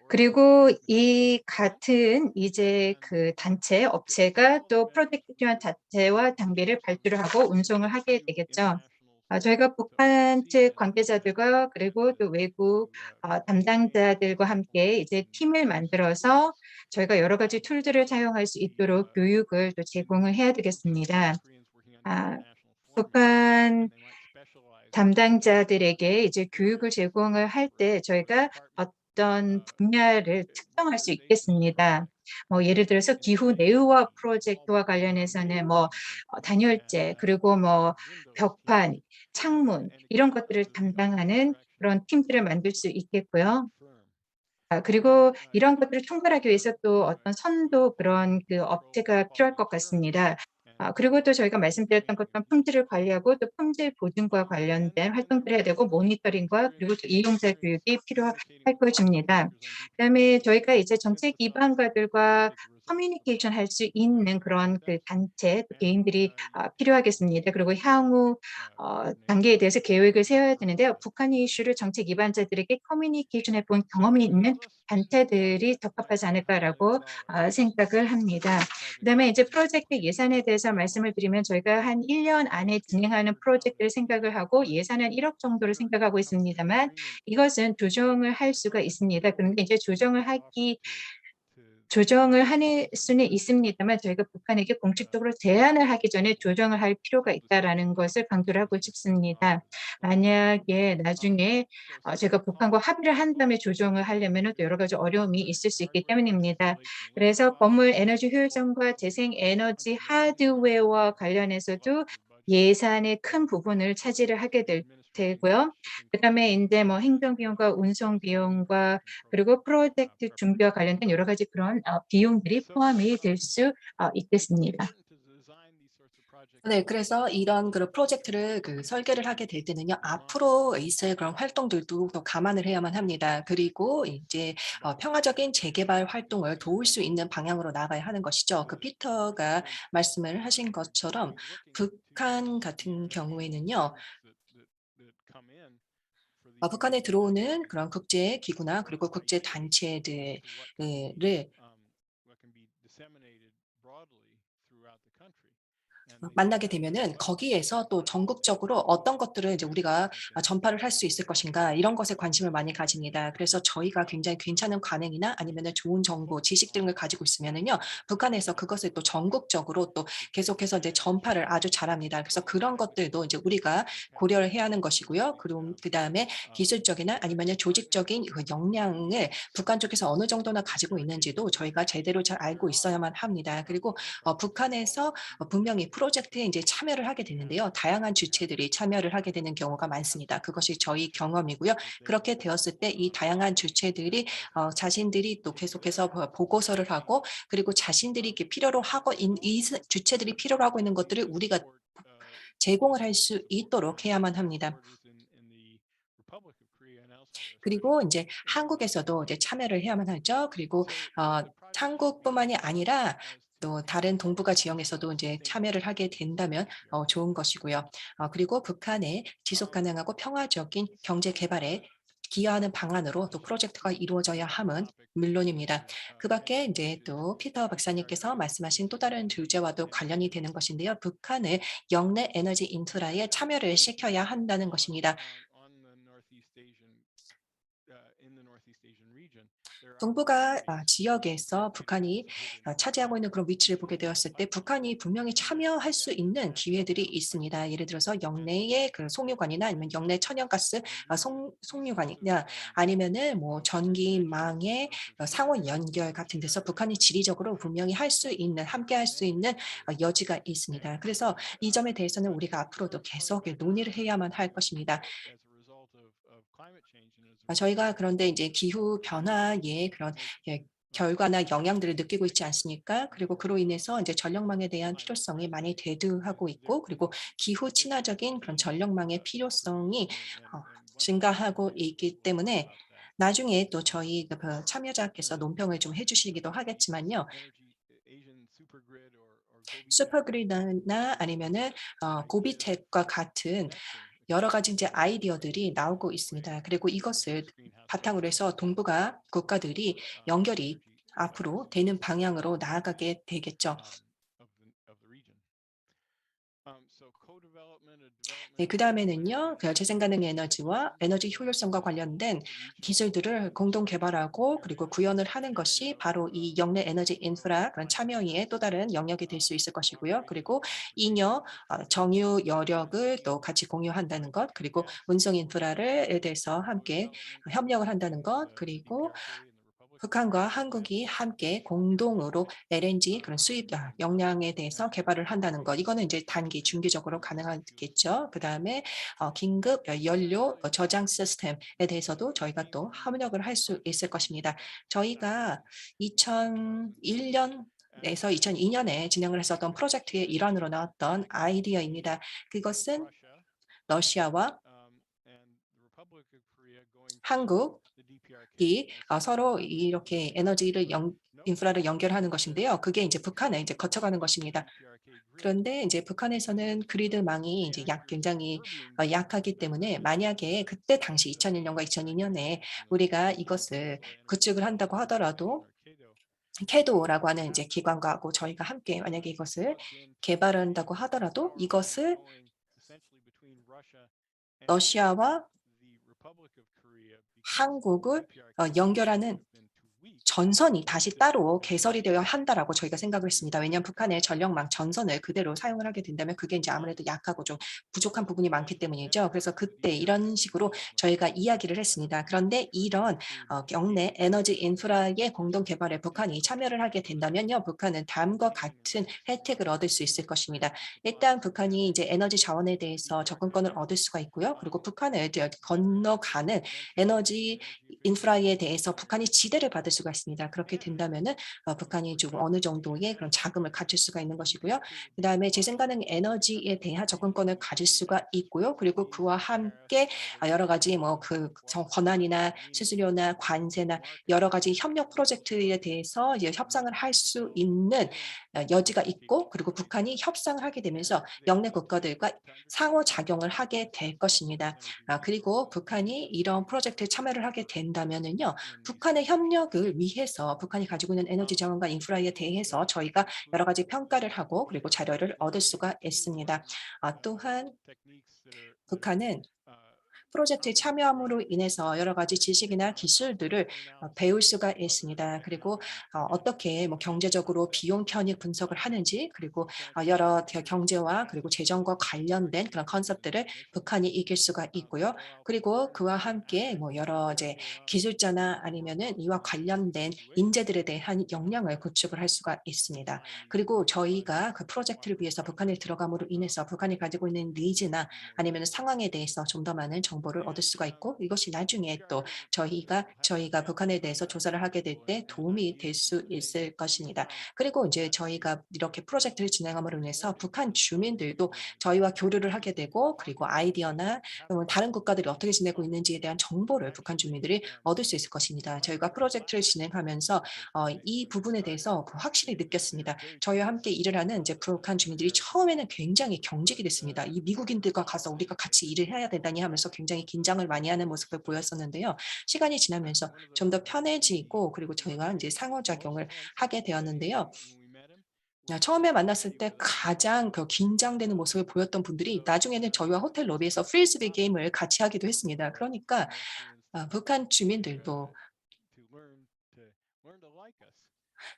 그리고 이 같은 이제 그 단체, 업체가 또 프로젝트 필요한 자체와 장비를 발주를 하고 운송을 하게 되겠죠. 저희가 북한 측 관계자들과 그리고 또 외국 담당자들과 함께 이제 팀을 만들어서 저희가 여러 가지 툴들을 사용할 수 있도록 교육을 또 제공을 해야 되겠습니다. 북한 담당자들에게 이제 교육을 제공을 할 때 저희가 어떤 분야를 특정할 수 있겠습니다. 뭐 예를 들어서 기후 내후화 프로젝트와 관련해서는 뭐 단열재 그리고 뭐 벽판, 창문 이런 것들을 담당하는 그런 팀들을 만들 수 있겠고요. 그리고 이런 것들을 총괄하기 위해서 또 어떤 선도 그런 그 업체가 필요할 것 같습니다. 그리고 또 저희가 말씀드렸던 것처럼 품질을 관리하고 또 품질 보증과 관련된 활동들을 해야 되고 모니터링과 그리고 또 이용자 교육이 필요할 것입니다. 그다음에 저희가 이제 정책 기반가들과 커뮤니케이션 할 수 있는 그런 그 단체 또 개인들이 필요하겠습니다. 그리고 향후 단계에 대해서 계획을 세워야 되는데요. 북한의 이슈를 정책 기반자들에게 커뮤니케이션 해본 경험이 있는 단체들이 적합하지 않을까라고 생각을 합니다. 그다음에 이제 프로젝트 예산에 대해서 말씀을 드리면 저희가 한 1년 안에 진행하는 프로젝트를 생각을 하고 예산은 1억 정도를 생각하고 있습니다만 이것은 조정을 할 수가 있습니다. 그런데 이제 조정을 할 수는 있습니다만 저희가 북한에게 공식적으로 제안을 하기 전에 조정을 할 필요가 있다라는 것을 강조를 하고 싶습니다. 만약에 나중에 제가 북한과 합의를 한 다음에 조정을 하려면은 또 여러 가지 어려움이 있을 수 있기 때문입니다. 그래서 건물 에너지 효율성과 재생 에너지 하드웨어와 관련해서도 예산의 큰 부분을 차지를 하게 될 테고요. 그다음에 인제 뭐 행정 비용과 운송 비용과 그리고 프로젝트 준비와 관련된 여러 가지 그런 비용들이 포함이 될 수 있겠습니다. 네. 그래서 이런 그런 프로젝트를 설계를 하게 될 때는요. 앞으로 있을 그런 활동들도 또 감안을 해야만 합니다. 그리고 이제 평화적인 재개발 활동을 도울 수 있는 방향으로 나아가야 하는 것이죠. 피터가 말씀을 하신 것처럼 북한 같은 경우에는요. 북한에 들어오는 그런 국제 기구나 그리고 국제 단체들을 만나게 되면은 거기에서 또 전국적으로 어떤 것들을 이제 우리가 전파를 할 수 있을 것인가 이런 것에 관심을 많이 가집니다. 그래서 저희가 굉장히 괜찮은 관행이나 아니면은 좋은 정보, 지식 등을 가지고 있으면은요. 북한에서 그것을 또 전국적으로 또 계속해서 이제 전파를 아주 잘합니다. 그래서 그런 것들도 이제 우리가 고려를 해야 하는 것이고요. 그리고 그다음에 기술적이나 아니면은 조직적인 그 역량을 북한 쪽에서 어느 정도나 가지고 있는지도 저희가 제대로 잘 알고 있어야만 합니다. 그리고 북한에서 분명히 프로젝트에 이제 참여를 하게 되는데요. 다양한 주체들이 참여를 하게 되는 경우가 많습니다. 그것이 저희 경험이고요. 그렇게 되었을 때 이 다양한 주체들이 자신들이 또 계속해서 보고서를 하고 그리고 자신들이 이렇게 필요로 하고 주체들이 필요로 하고 있는 것들을 우리가 제공을 할 수 있도록 해야만 합니다. 그리고 인제 한국에서도 이제 참여를 해야만 하죠. 그리고 한국뿐만이 아니라 또 다른 동북아 지형에서도 인제 참여를 하게 된다면 좋은 것이고요. 그리고 북한의 지속 가능하고 평화적인 경제 개발에 기여하는 방안으로 또 프로젝트가 이루어져야 함은 물론입니다. 그밖에 인제 또 피터 박사님께서 말씀하신 또 다른 주제와도 관련이 되는 것인데요. 북한을 영내 에너지 인프라에 참여를 시켜야 한다는 것입니다. 동북아 지역에서 북한이 차지하고 있는 그런 위치를 보게 되었을 때 북한이 분명히 참여할 수 있는 기회들이 있습니다. 예를 들어서 영내의 그 송유관이나 아니면 영내 천연가스 송유관이나 아니면은 뭐 전기망의 상호 연결 같은 데서 북한이 지리적으로 분명히 할 수 있는 함께 할 수 있는 여지가 있습니다. 그래서 이 점에 대해서는 우리가 앞으로도 계속 논의를 해야만 할 것입니다. 저희가 그런데 이제 기후 변화의 그런 결과나 영향들을 느끼고 있지 않습니까? 그리고 그로 인해서 이제 전력망에 대한 필요성이 많이 대두하고 있고 그리고 기후 친화적인 그런 전력망의 필요성이 증가하고 있기 때문에 나중에 또 저희 참여자께서 논평을 좀 해 주시기도 하겠지만요. 슈퍼그리드나 아니면은 고비텍과 같은 여러 가지 이제 아이디어들이 나오고 있습니다. 그리고 이것을 바탕으로 해서 동북아 국가들이 연결이 앞으로 되는 방향으로 나아가게 되겠죠. 네, 그다음에는요. 재생가능 에너지와 에너지 효율성과 관련된 기술들을 공동 개발하고 그리고 구현을 하는 것이 바로 이 영내 에너지 인프라 그런 참여의 또 다른 영역이 될 수 있을 것이고요. 그리고 잉여 정유 여력을 또 같이 공유한다는 것, 그리고 운송 인프라를 대해서 함께 협력을 한다는 것, 그리고 북한과 한국이 함께 공동으로 LNG 그런 수입 역량에 대해서 개발을 한다는 것. 이거는 이제 단기, 중기적으로 가능하겠죠. 그다음에 긴급 연료 저장 시스템에 대해서도 저희가 또 협력을 할 수 있을 것입니다. 저희가 2001년 에서 2002년에 진행을 했었던 프로젝트의 일환으로 나왔던 아이디어입니다. 그것은 러시아와 한국이 서로 이렇게 에너지를 인프라를 연결하는 것인데요. 그게 이제 북한에 이제 거쳐가는 것입니다. 그런데 이제 북한에서는 그리드망이 이제 굉장히 약하기 때문에 만약에 그때 당시 2001년과 2002년에 우리가 이것을 구축을 한다고 하더라도 캐도라고 하는 이제 기관과하고 저희가 함께 만약에 이것을 개발한다고 하더라도 이것을 러시아와 한국을 연결하는 전선이 다시 따로 개설이 되어야 한다라고 저희가 생각을 했습니다. 왜냐하면 북한의 전력망 전선을 그대로 사용을 하게 된다면 그게 이제 아무래도 약하고 좀 부족한 부분이 많기 때문이죠. 그래서 그때 이런 식으로 저희가 이야기를 했습니다. 그런데 이런 경내 에너지 인프라의 공동 개발에 북한이 참여를 하게 된다면요, 북한은 다음과 같은 혜택을 얻을 수 있을 것입니다. 일단 북한이 이제 에너지 자원에 대해서 접근권을 얻을 수가 있고요. 그리고 북한을 건너가는 에너지 인프라에 대해서 북한이 지대를 받을 수가 있습니다. 그렇게 된다면은 북한이 좀 어느 정도의 그런 자금을 갖출 수가 있는 것이고요. 그다음에 재생가능 에너지에 대한 접근권을 가질 수가 있고요. 그리고 그와 함께 여러 가지 뭐 그 권한이나 수수료나 관세나 여러 가지 협력 프로젝트에 대해서 이제 협상을 할 수 있는 여지가 있고, 그리고 북한이 협상을 하게 되면서 영내 국가들과 상호작용을 하게 될 것입니다. 그리고 북한이 이런 프로젝트에 참여를 하게 된다면은요, 북한의 협력을 위해서 북한이 가지고 있는 에너지 자원과 인프라에 대해서 저희가 여러 가지 평가를 하고 그리고 자료를 얻을 수가 있습니다. 또한 북한은 프로젝트에 참여함으로 인해서 여러 가지 지식이나 기술들을 배울 수가 있습니다. 그리고 어떻게 뭐 경제적으로 비용 편익 분석을 하는지, 그리고 여러 경제와 그리고 재정과 관련된 그런 컨셉들을 북한이 익힐 수가 있고요. 그리고 그와 함께 뭐 여러 이제 기술자나 아니면은 이와 관련된 인재들에 대한 역량을 구축을 할 수가 있습니다. 그리고 저희가 그 프로젝트를 위해서 북한에 들어감으로 인해서 북한이 가지고 있는 니즈나 아니면 상황에 대해서 좀 더 많은 정보를 얻을 수가 있고, 이것이 나중에 또 저희가 북한에 대해서 조사를 하게 될 때 도움이 될 수 있을 것입니다. 그리고 이제 저희가 이렇게 프로젝트를 진행함으로 인해서 북한 주민들도 저희와 교류를 하게 되고, 그리고 아이디어나 다른 국가들이 어떻게 지내고 있는지에 대한 정보를 북한 주민들이 얻을 수 있을 것입니다. 저희가 프로젝트를 진행하면서 이 부분에 대해서 확실히 느꼈습니다. 저희와 함께 일을 하는 이제 북한 주민들이 처음에는 굉장히 경직이 됐습니다. 이 미국인들과 가서 우리가 같이 일을 해야 된다니 하면서 굉장히 긴장을 많이 하는 모습을 보였었는데요. 시간이 지나면서 좀 더 편해지고, 그리고 저희가 이제 상호작용을 하게 되었는데요. 처음에 만났을 때 가장 그 긴장되는 모습을 보였던 분들이 나중에는 저희와 호텔 로비에서 프리스비 게임을 같이 하기도 했습니다. 그러니까 북한 주민들도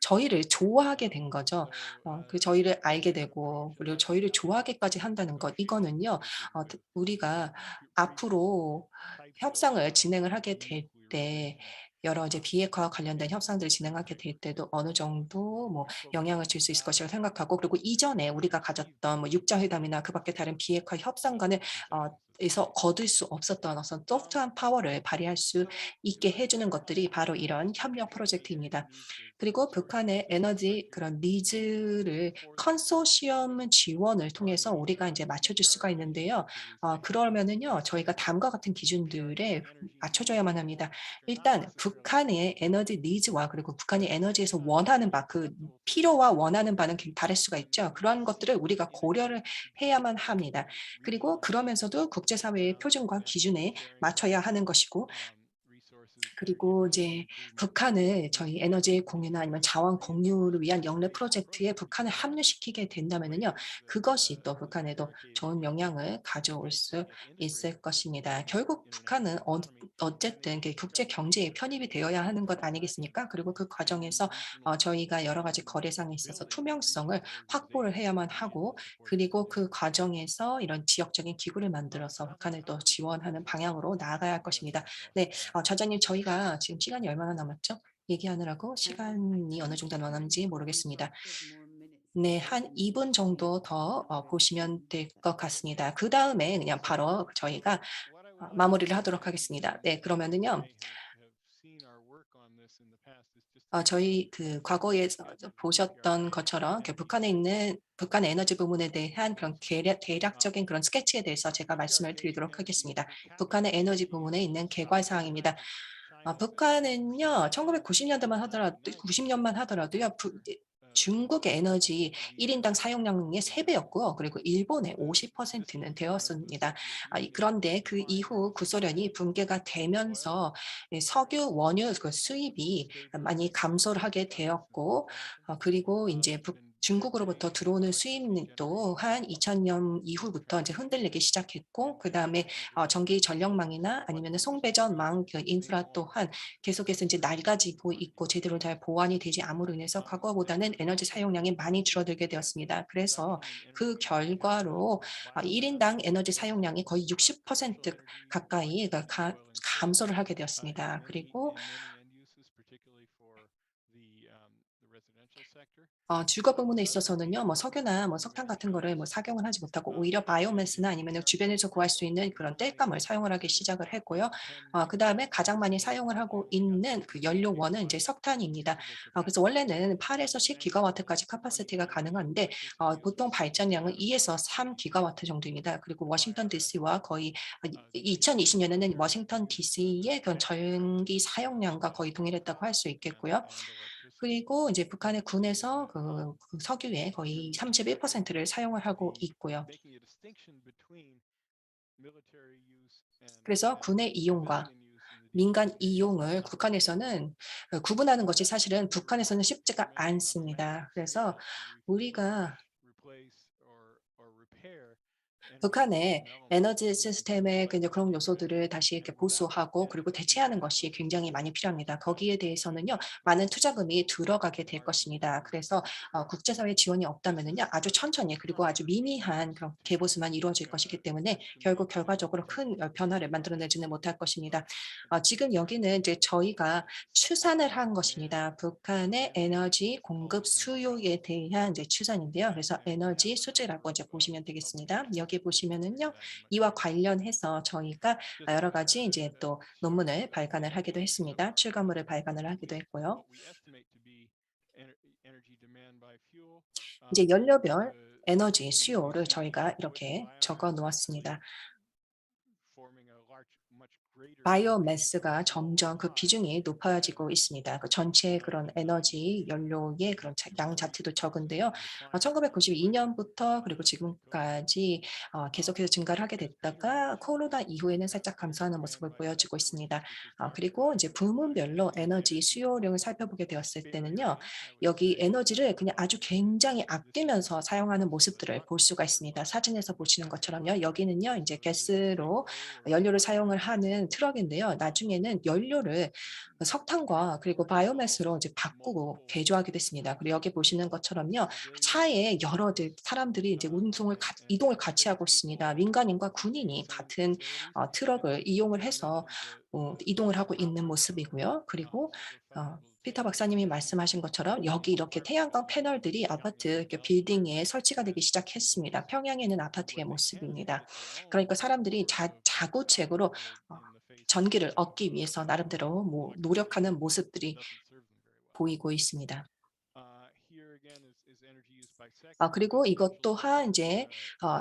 저희를 좋아하게 된 거죠. 그 저희를 알게 되고 그리고 저희를 좋아하게까지 한다는 것, 이거는요, 우리가 앞으로 협상을 진행을 하게 될 때 여러 이제 비핵화와 관련된 협상들을 진행하게 될 때도 어느 정도 뭐 영향을 줄 수 있을 것이라고 생각하고, 그리고 이전에 우리가 가졌던 뭐 육자회담이나 그 밖에 다른 비핵화 협상과는 에서 거둘 수 없었던 어떤 소프트한 파워를 발휘할 수 있게 해주는 것들이 바로 이런 협력 프로젝트입니다. 그리고 북한의 에너지 그런 니즈를 컨소시엄 지원을 통해서 우리가 이제 맞춰줄 수가 있는데요. 그러면은요, 저희가 다음과 같은 기준들에 맞춰줘야만 합니다. 일단 북한의 에너지 니즈와 그리고 북한이 에너지에서 원하는 바, 그 필요와 원하는 바는 다를 수가 있죠. 그러한 것들을 우리가 고려를 해야만 합니다. 그리고 그러면서도 국제사회의 표준과 기준에 맞춰야 하는 것이고, 그리고 이제 북한을 저희 에너지 공유나 아니면 자원 공유를 위한 역내 프로젝트에 북한을 합류시키게 된다면은요, 그것이 또 북한에도 좋은 영향을 가져올 수 있을 것입니다. 결국 북한은 어쨌든 그 국제 경제에 편입이 되어야 하는 것 아니겠습니까? 그리고 그 과정에서 저희가 여러 가지 거래상에 있어서 투명성을 확보를 해야만 하고, 그리고 그 과정에서 이런 지역적인 기구를 만들어서 북한을 또 지원하는 방향으로 나아가야 할 것입니다. 네, 차장님, 저희가 지금 시간이 얼마나 남았죠? 얘기하느라고 시간이 어느 정도 남았는지 모르겠습니다. 네, 한 2분 정도 더 보시면 될 것 같습니다. 그다음에 그냥 바로 저희가 마무리를 하도록 하겠습니다. 네, 그러면은요, 저희 그 과거에 보셨던 것처럼 북한의 에너지 부문에 대한 그런 대략적인 그런 스케치에 대해서 제가 말씀을 드리도록 하겠습니다. 북한의 에너지 부문에 있는 개괄 사항입니다. 북한은요, 1990년대만 하더라도 90년만 하더라도요. 중국의 에너지 1인당 사용량의 3배였고요. 그리고 일본의 50%는 되었습니다. 그런데 그 이후 구소련이 붕괴가 되면서 석유, 원유 그 수입이 많이 감소를 하게 되었고, 그리고 이제 중국으로부터 들어오는 수입 또한 2000년 이후부터 이제 흔들리기 시작했고, 그다음에 전기 전력망이나 아니면 송배전망 그 인프라 또한 계속해서 이제 낡아지고 있고 제대로 잘 보완이 되지 않음으로 인해서 과거보다는 에너지 사용량이 많이 줄어들게 되었습니다. 그래서 그 결과로 1인당 에너지 사용량이 거의 60% 가까이 감소를 하게 되었습니다. 그리고 주거 부문에 있어서는요, 뭐 석유나 뭐 석탄 같은 거를 뭐 사용을 하지 못하고 오히려 바이오매스나 아니면 주변에서 구할 수 있는 그런 땔감을 사용을 하기 시작을 했고요. 그다음에 가장 많이 사용을 하고 있는 그 연료원은 이제 석탄입니다. 그래서 원래는 8에서 10기가와트까지 캐파시티가 가능한데 보통 발전량은 2에서 3기가와트 정도입니다. 그리고 워싱턴 DC와 거의 2020년에는 워싱턴 DC의 그런 전기 사용량과 거의 동일했다고 할 수 있겠고요. 그리고 이제 북한의 군에서 그 석유의 거의 31%를 사용을 하고 있고요. 그래서 군의 이용과 민간 이용을 북한에서는 구분하는 것이 사실은 북한에서는 쉽지가 않습니다. 그래서 우리가 북한의 에너지 시스템의 그런 요소들을 다시 이렇게 보수하고 그리고 대체하는 것이 굉장히 많이 필요합니다. 거기에 대해서는요, 많은 투자금이 들어가게 될 것입니다. 그래서 국제사회 지원이 없다면은요, 아주 천천히 그리고 아주 미미한 그런 개보수만 이루어질 것이기 때문에 결국 결과적으로 큰 변화를 만들어내지는 못할 것입니다. 지금 여기는 이제 저희가 추산을 한 것입니다. 북한의 에너지 공급 수요에 대한 이제 추산인데요. 그래서 에너지 수지라고 이제 보시면 되겠습니다. 여기 보시면은요, 이와 관련해서 저희가 여러 가지 이제 또 논문을 발간을 하기도 했습니다. 출간물을 발간을 하기도 했고요. 이제 연료별 에너지 수요를 저희가 이렇게 적어 놓았습니다. 바이오매스가 점점 그 비중이 높아지고 있습니다. 그 전체 그런 에너지 연료의 그런 양 자체도 적은데요. 1992년부터 그리고 지금까지 계속해서 증가를 하게 됐다가 코로나 이후에는 살짝 감소하는 모습을 보여주고 있습니다. 그리고 이제 부문별로 에너지 수요량을 살펴보게 되었을 때는요, 여기 에너지를 그냥 아주 굉장히 아끼면서 사용하는 모습들을 볼 수가 있습니다. 사진에서 보시는 것처럼요. 여기는요, 이제 가스로 연료를 사용을 하는 트럭인데요. 나중에는 연료를 석탄과 그리고 바이오매스로 이제 바꾸고 개조하게 됐습니다. 그리고 여기 보시는 것처럼요. 차에 여러 사람들이 이제 이동을 같이 하고 있습니다. 민간인과 군인이 같은 트럭을 이용을 해서 이동을 하고 있는 모습이고요. 그리고 피터 박사님이 말씀하신 것처럼 여기 이렇게 태양광 패널들이 아파트 이렇게 빌딩에 설치가 되기 시작했습니다. 평양에 있는 아파트의 모습입니다. 그러니까 사람들이 자구책으로 전기를 얻기 위해서 나름대로 뭐 노력하는 모습들이 보이고 있습니다. 그리고 이것 또한 이제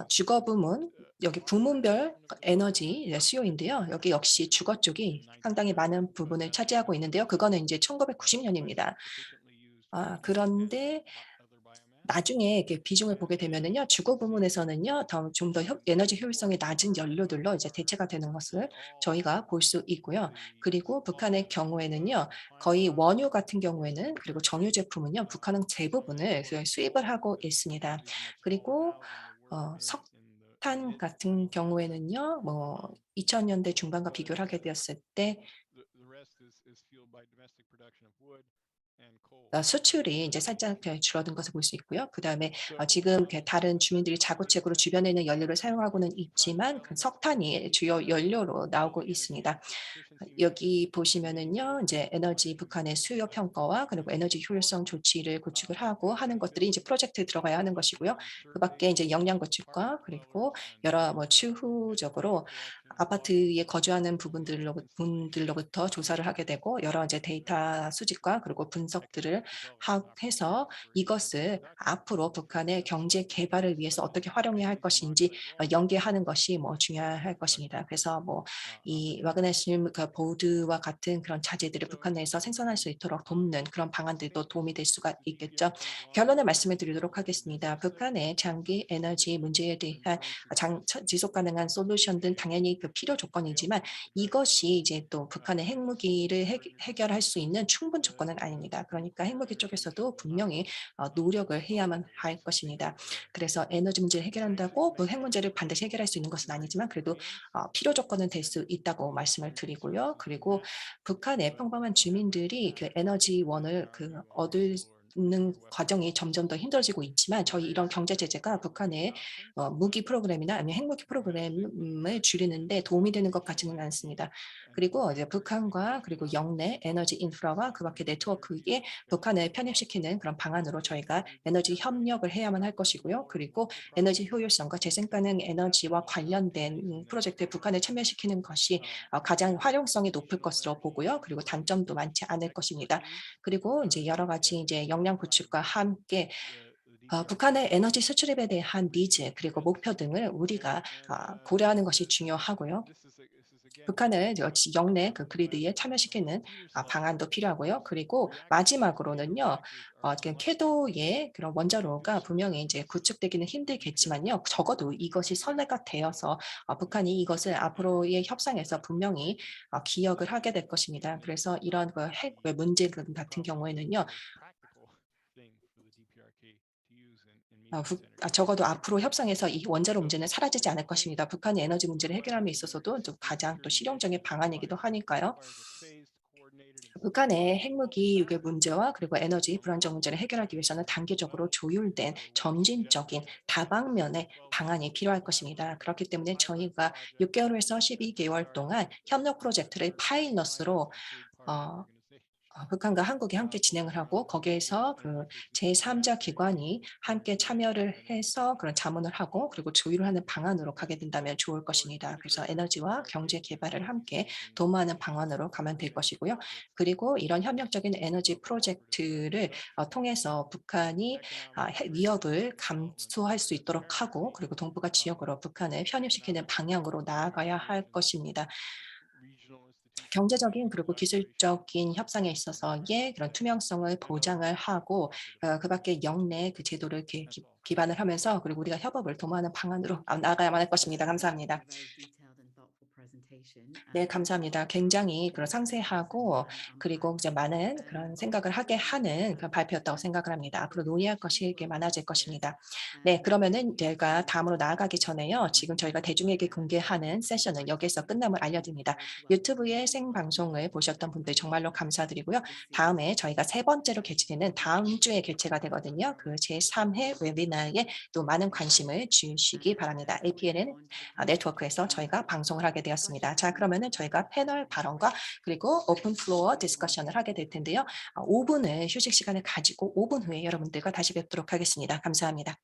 주거 부문, 여기 부문별 에너지 수요인데요. 여기 역시 주거 쪽이 상당히 많은 부분을 차지하고 있는데요. 그거는 이제 1990년입니다. 그런데 나중에 이렇게 비중을 보게 되면은요, 주거 부문에서는요, 좀 더 에너지 효율성이 낮은 연료들로 이제 대체가 되는 것을 저희가 볼 수 있고요. 그리고 북한의 경우에는요, 거의 원유 같은 경우에는 그리고 정유 제품은요, 북한은 대부분을 수입을 하고 있습니다. 그리고 석탄 같은 경우에는요, 뭐 2000년대 중반과 비교를 하게 되었을 때 수출이 이제 살짝 이렇게 줄어든 것을 볼 수 있고요. 그다음에 지금 이렇게 다른 주민들이 자구책으로 주변에 있는 연료를 사용하고는 있지만 그 석탄이 주요 연료로 나오고 있습니다. 여기 보시면은요, 이제 에너지 북한의 수요 평가와 그리고 에너지 효율성 조치를 구축을 하고 하는 것들이 이제 프로젝트에 들어가야 하는 것이고요. 그밖에 이제 역량 구축과 그리고 여러 뭐 추후적으로 아파트에 거주하는 분들로부터 조사를 하게 되고 여러 이제 데이터 수집과 그리고 분석들을 해서 이것을 앞으로 북한의 경제 개발을 위해서 어떻게 활용해야 할 것인지 연계하는 것이 뭐 중요할 것입니다. 그래서 뭐 이 마그네슘 모더보드와 같은 그런 자재들을 북한 내에서 생산할 수 있도록 돕는 그런 방안들도 도움이 될 수가 있겠죠. 결론을 말씀을 드리도록 하겠습니다. 북한의 장기 에너지 문제에 대한 지속 가능한 솔루션은 당연히 그 필요 조건이지만 이것이 이제 또 북한의 핵무기를 해결할 수 있는 충분 조건은 아닙니다. 그러니까 핵무기 쪽에서도 분명히 노력을 해야만 할 것입니다. 그래서 에너지 문제를 해결한다고 뭐 핵 문제를 반드시 해결할 수 있는 것은 아니지만 그래도 필요 조건은 될 수 있다고 말씀을 드리고요. 그리고 북한의 평범한 주민들이 그 에너지원을 얻는 과정이 점점 더 힘들어지고 있지만 저희 이런 경제 제재가 북한의 무기 프로그램이나 아니면 핵무기 프로그램을 줄이는데 도움이 되는 것 같지는 않습니다. 그리고 이제 북한과 그리고 영내 에너지 인프라와 그 밖의 네트워크에 북한을 편입시키는 그런 방안으로 저희가 에너지 협력을 해야만 할 것이고요. 그리고 에너지 효율성과 재생 가능 에너지와 관련된 프로젝트에 북한을 참여시키는 것이 가장 활용성이 높을 것으로 보고요. 그리고 단점도 많지 않을 것입니다. 그리고 이제 여러 가지 이제 역량 구축과 함께 북한의 에너지 수출입에 대한 니즈 그리고 목표 등을 우리가 고려하는 것이 중요하고요. 북한을 영내 그 그리드에 참여시키는 방안도 필요하고요. 그리고 마지막으로는요, 캐도의 그런 원자로가 분명히 이제 구축되기는 힘들겠지만요. 적어도 이것이 선회가 되어서 북한이 이것을 앞으로의 협상에서 분명히 기억을 하게 될 것입니다. 그래서 이런 그 핵 문제 같은 경우에는요, 적어도 앞으로 협상에서 이 원자로 문제는 사라지지 않을 것입니다. 북한의 에너지 문제를 해결함에 있어서도 좀 가장 또 실용적인 방안이기도 하니까요. 북한의 핵무기 유교 문제와 그리고 에너지 불안정 문제를 해결하기 위해서는 단계적으로 조율된 점진적인 다방면의 방안이 필요할 것입니다. 그렇기 때문에 저희가 6개월에서 12개월 동안 협력 프로젝트를 파일럿으로 북한과 한국이 함께 진행을 하고 거기에서 그 제3자 기관이 함께 참여를 해서 그런 자문을 하고 그리고 조율을 하는 방안으로 가게 된다면 좋을 것입니다. 그래서 에너지와 경제 개발을 함께 도모하는 방안으로 가면 될 것이고요. 그리고 이런 협력적인 에너지 프로젝트를 통해서 북한이 핵 위협을 감수할 수 있도록 하고 그리고 동북아 지역으로 북한을 편입시키는 방향으로 나아가야 할 것입니다. 경제적인 그리고 기술적인 협상에 있어서의 그런 투명성을 보장을 하고 그 밖에 영내 그 제도를 기반을 하면서 그리고 우리가 협업을 도모하는 방안으로 나아가야만 할 것입니다. 감사합니다. 네, 감사합니다. 굉장히 그런 상세하고 그리고 이제 많은 그런 생각을 하게 하는 그런 발표였다고 생각을 합니다. 앞으로 논의할 것이 꽤 많아질 것입니다. 네, 그러면은 제가 다음으로 나아가기 전에요. 지금 저희가 대중에게 공개하는 세션은 여기에서 끝남을 알려드립니다. 유튜브의 생방송을 보셨던 분들 정말로 감사드리고요. 다음에 저희가 세 번째로 개최되는 다음 주에 개최가 되거든요. 그 제3회 웨비나에 또 많은 관심을 주시기 바랍니다. APNN 네트워크에서 저희가 방송을 하게 되었습니다. 자, 그러면은 저희가 패널 발언과 그리고 오픈 플로어 디스커션을 하게 될 텐데요. 5분의 휴식 시간을 가지고 5분 후에 여러분들과 다시 뵙도록 하겠습니다. 감사합니다.